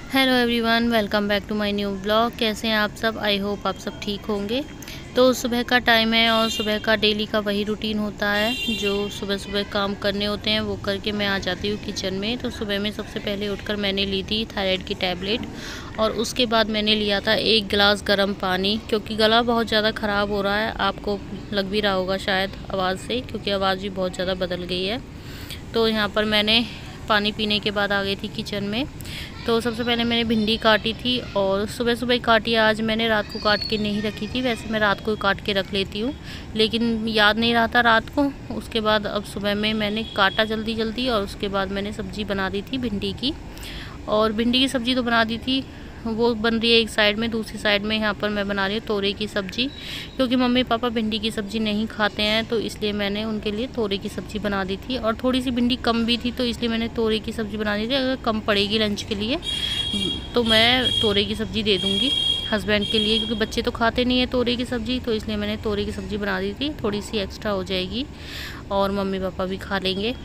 Hello everyone, welcome back to my new blog. कैसे हैं आप सब? आई होप आप सब ठीक होंगे। तो सुबह का टाइम है और सुबह का डेली का वही रूटीन होता है जो सुबह सुबह काम करने होते हैं वो करके मैं आ जाती हूँ किचन में। तो सुबह में सबसे पहले उठकर मैंने ली थी थायराइड की टैबलेट और उसके बाद मैंने लिया था 1 गिलास गर्म पानी, क्योंकि गला बहुत ज़्यादा ख़राब हो रहा है। आपको लग भी रहा होगा शायद आवाज़ से, क्योंकि आवाज़ भी बहुत ज़्यादा बदल गई है। तो यहाँ पर मैंने पानी पीने के बाद आ गई थी किचन में। तो सबसे पहले मैंने भिंडी काटी थी और सुबह सुबह ही काटी है। आज मैंने रात को काट के नहीं रखी थी, वैसे मैं रात को काट के रख लेती हूँ, लेकिन याद नहीं रहा था रात को। उसके बाद अब सुबह में मैंने काटा जल्दी जल्दी और उसके बाद मैंने सब्ज़ी बना दी थी भिंडी की। और भिंडी की सब्ज़ी तो बना दी थी, वो बन रही है एक साइड में। दूसरी साइड में यहाँ पर मैं बना रही हूँ तोरई की सब्ज़ी, क्योंकि मम्मी पापा भिंडी की सब्ज़ी नहीं खाते हैं, तो इसलिए मैंने उनके लिए तोरई की सब्ज़ी बना दी थी। और थोड़ी सी भिंडी कम भी थी, तो इसलिए मैंने तोरई की सब्ज़ी बना दी थी। अगर कम पड़ेगी लंच के लिए तो मैं तोरई की सब्ज़ी दे दूँगी हस्बैंड के लिए, क्योंकि बच्चे तो खाते नहीं है तोरई की सब्ज़ी, तो इसलिए मैंने तोरई की सब्ज़ी बना दी थी। थोड़ी सी एक्स्ट्रा हो जाएगी और मम्मी पापा भी खा लेंगे।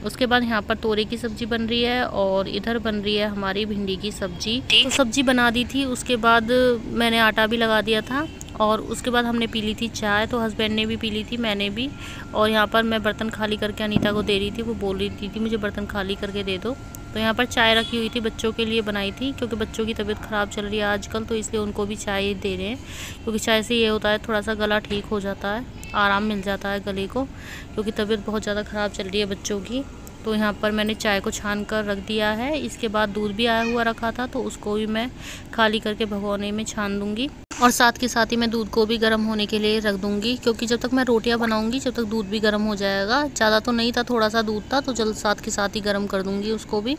उसके बाद यहाँ पर तोरई की सब्ज़ी बन रही है और इधर बन रही है हमारी भिंडी की सब्ज़ी। तो सब्ज़ी बना दी थी, उसके बाद मैंने आटा भी लगा दिया था और उसके बाद हमने पी ली थी चाय। तो हस्बैंड ने भी पी ली थी, मैंने भी। और यहाँ पर मैं बर्तन खाली करके अनीता को दे रही थी, वो बोल रही थी मुझे बर्तन खाली करके दे दो। तो यहाँ पर चाय रखी हुई थी, बच्चों के लिए बनाई थी, क्योंकि बच्चों की तबीयत ख़राब चल रही है आजकल, तो इसलिए उनको भी चाय दे रहे हैं। क्योंकि चाय से ये होता है थोड़ा सा गला ठीक हो जाता है, आराम मिल जाता है गले को, क्योंकि तबीयत बहुत ज़्यादा ख़राब चल रही है बच्चों की। तो यहाँ पर मैंने चाय को छान कर रख दिया है। इसके बाद दूध भी आया हुआ रखा था, तो उसको भी मैं खाली करके भगोने में छान दूँगी। और साथ के साथ ही मैं दूध को भी गर्म होने के लिए रख दूँगी, क्योंकि जब तक मैं रोटियां बनाऊँगी जब तक दूध भी गर्म हो जाएगा। ज़्यादा तो नहीं था, थोड़ा सा दूध था, तो जल्द साथ के साथ ही गर्म कर दूँगी उसको भी।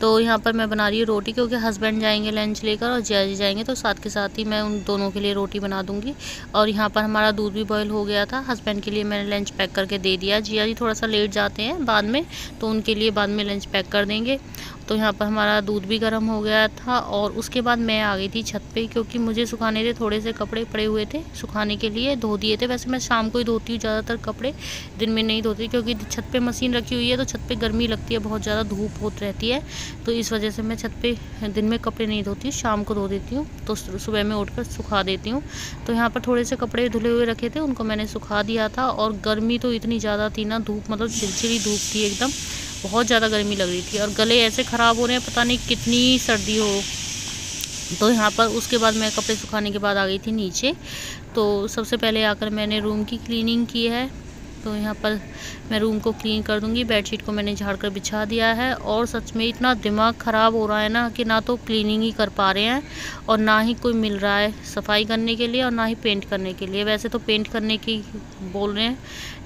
तो यहाँ पर मैं बना रही हूँ रोटी, क्योंकि हस्बैंड जाएंगे लंच लेकर और जिया जी जाएंगे, तो साथ के साथ ही मैं उन दोनों के लिए रोटी बना दूँगी। और यहाँ पर हमारा दूध भी बॉयल हो गया था। हस्बैंड के लिए मैंने लंच पैक करके दे दिया। जिया जी थोड़ा सा लेट जाते हैं बाद में, तो उनके लिए बाद में लंच पैक कर देंगे। तो यहाँ पर हमारा दूध भी गर्म हो गया था और उसके बाद मैं आ गई थी छत पे, क्योंकि मुझे सुखाने थे। थोड़े से कपड़े पड़े हुए थे सुखाने के लिए, धो दिए थे। वैसे मैं शाम को ही धोती हूँ ज़्यादातर कपड़े, दिन में नहीं धोती, क्योंकि छत पे मशीन रखी हुई है, तो छत पे गर्मी लगती है, बहुत ज़्यादा धूप होती रहती है, तो इस वजह से मैं छत पे दिन में कपड़े नहीं धोती हूँ, शाम को धो देती हूँ। तो सुबह में उठकर सुखा देती हूँ। तो यहाँ पर थोड़े से कपड़े धुले हुए रखे थे, उनको मैंने सुखा दिया था। और गर्मी तो इतनी ज़्यादा थी ना, धूप मतलब चिलचिली धूप थी एकदम, बहुत ज़्यादा गर्मी लग रही थी। और गले ऐसे ख़राब हो रहे हैं, पता नहीं कितनी सर्दी हो। तो यहाँ पर उसके बाद मैं कपड़े सुखाने के बाद आ गई थी नीचे। तो सबसे पहले आकर मैंने रूम की क्लीनिंग की है। तो यहाँ पर मैं रूम को क्लीन कर दूँगी। बेडशीट को मैंने झाड़ कर बिछा दिया है। और सच में इतना दिमाग ख़राब हो रहा है ना, कि ना तो क्लीनिंग ही कर पा रहे हैं और ना ही कोई मिल रहा है सफाई करने के लिए और ना ही पेंट करने के लिए। वैसे तो पेंट करने की बोल रहे हैं,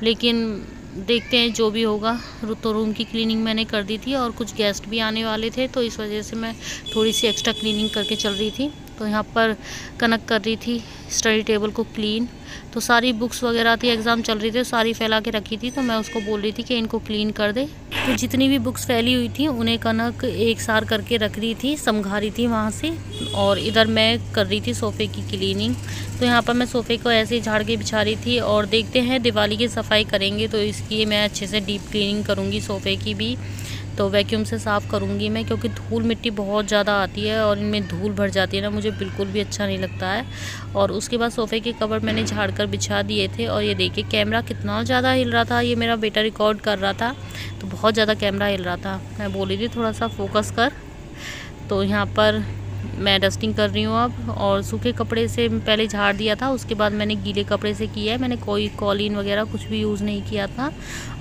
लेकिन देखते हैं जो भी होगा। तो रूम की क्लीनिंग मैंने कर दी थी और कुछ गेस्ट भी आने वाले थे, तो इस वजह से मैं थोड़ी सी एक्स्ट्रा क्लीनिंग करके चल रही थी। तो यहाँ पर कनक कर रही थी स्टडी टेबल को क्लीन। तो सारी बुक्स वगैरह थी, एग्ज़ाम चल रही थी, सारी फैला के रखी थी, तो मैं उसको बोल रही थी कि इनको क्लीन कर दे। तो जितनी भी बुक्स फैली हुई थी उन्हें कनक एक सार करके रख रही थी, समझा रही थी वहाँ से। और इधर मैं कर रही थी सोफ़े की क्लीनिंग। तो यहाँ पर मैं सोफ़े को ऐसे ही झाड़ के बिछा रही थी। और देखते हैं दिवाली की सफाई करेंगे, तो इसकी मैं अच्छे से डीप क्लीनिंग करूँगी सोफ़े की भी। तो वैक्यूम से साफ़ करूँगी मैं, क्योंकि धूल मिट्टी बहुत ज़्यादा आती है और इनमें धूल भर जाती है ना, मुझे बिल्कुल भी अच्छा नहीं लगता है। और उसके बाद सोफ़े के कवर मैंने झाड़ कर बिछा दिए थे। और ये देखिए कैमरा कितना ज़्यादा हिल रहा था, ये मेरा बेटा रिकॉर्ड कर रहा था, तो बहुत ज़्यादा कैमरा हिल रहा था। मैं बोली थी थोड़ा सा फोकस कर। तो यहाँ पर मैं डस्टिंग कर रही हूँ अब। और सूखे कपड़े से पहले झाड़ दिया था, उसके बाद मैंने गीले कपड़े से किया है। मैंने कोई कॉलिन वगैरह कुछ भी यूज़ नहीं किया था।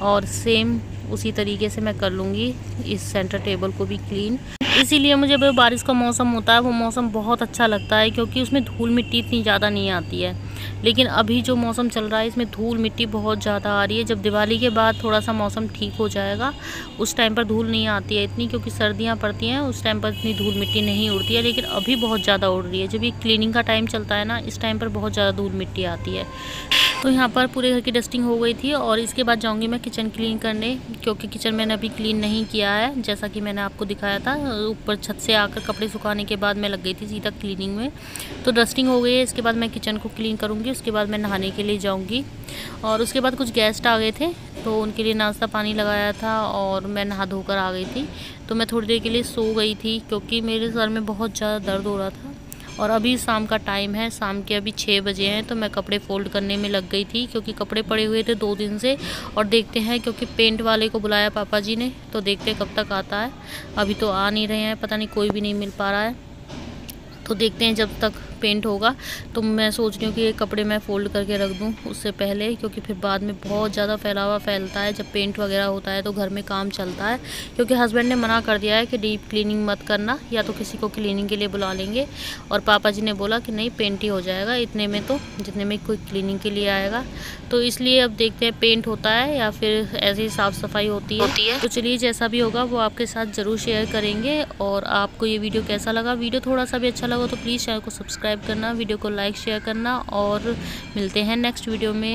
और सेम उसी तरीके से मैं कर लूँगी इस सेंटर टेबल को भी क्लीन। इसीलिए मुझे वो बारिश का मौसम होता है, वो मौसम बहुत अच्छा लगता है, क्योंकि उसमें धूल मिट्टी इतनी ज़्यादा नहीं आती है। लेकिन अभी जो मौसम चल रहा है इसमें धूल मिट्टी बहुत ज़्यादा आ रही है। जब दिवाली के बाद थोड़ा सा मौसम ठीक हो जाएगा, उस टाइम पर धूल नहीं आती है इतनी, क्योंकि सर्दियाँ पड़ती हैं, उस टाइम पर इतनी धूल मिट्टी नहीं उड़ती है। लेकिन अभी बहुत ज़्यादा उड़ रही है। जब ये क्लीनिंग का टाइम चलता है ना, इस टाइम पर बहुत ज़्यादा धूल मिट्टी आती है। तो यहाँ पर पूरे घर की डस्टिंग हो गई थी और इसके बाद जाऊँगी मैं किचन क्लीन करने, क्योंकि किचन मैंने अभी क्लीन नहीं किया है। जैसा कि मैंने आपको दिखाया था, ऊपर छत से आकर कपड़े सुखाने के बाद मैं लग गई थी सीधा क्लीनिंग में। तो डस्टिंग हो गई है, इसके बाद मैं किचन को क्लीन करूँगी। उसके बाद मैं नहाने के लिए जाऊँगी और उसके बाद कुछ गेस्ट आ गए थे तो उनके लिए नाश्ता पानी लगाया था और मैं नहा धोकर आ गई थी। तो मैं थोड़ी देर के लिए सो गई थी क्योंकि मेरे सर में बहुत ज़्यादा दर्द हो रहा था। और अभी शाम का टाइम है, शाम के अभी 6 बजे हैं। तो मैं कपड़े फ़ोल्ड करने में लग गई थी क्योंकि कपड़े पड़े हुए थे 2 दिन से। और देखते हैं, क्योंकि पेंट वाले को बुलाया पापा जी ने, तो देखते हैं कब तक आता है। अभी तो आ नहीं रहे हैं, पता नहीं कोई भी नहीं मिल पा रहा है। तो देखते हैं जब तक पेंट होगा। तो मैं सोच रही हूँ कि ये कपड़े मैं फ़ोल्ड करके रख दूँ उससे पहले, क्योंकि फिर बाद में बहुत ज़्यादा फैलावा फैलता है। जब पेंट वगैरह होता है तो घर में काम चलता है, क्योंकि हस्बैंड ने मना कर दिया है कि डीप क्लीनिंग मत करना, या तो किसी को क्लीनिंग के लिए बुला लेंगे। और पापा जी ने बोला कि नहीं, पेंट ही हो जाएगा इतने में, तो जितने में कोई क्लीनिंग के लिए आएगा। तो इसलिए अब देखते हैं पेंट होता है या फिर ऐसे ही साफ़ सफाई होती है। तो चलिए, जैसा भी होगा वो आपके साथ ज़रूर शेयर करेंगे। और आपको ये वीडियो कैसा लगा? वीडियो थोड़ा सा भी अच्छा लगा तो प्लीज़ चैनल को सब्सक्राइब करना, वीडियो को लाइक शेयर करना, और मिलते हैं नेक्स्ट वीडियो में।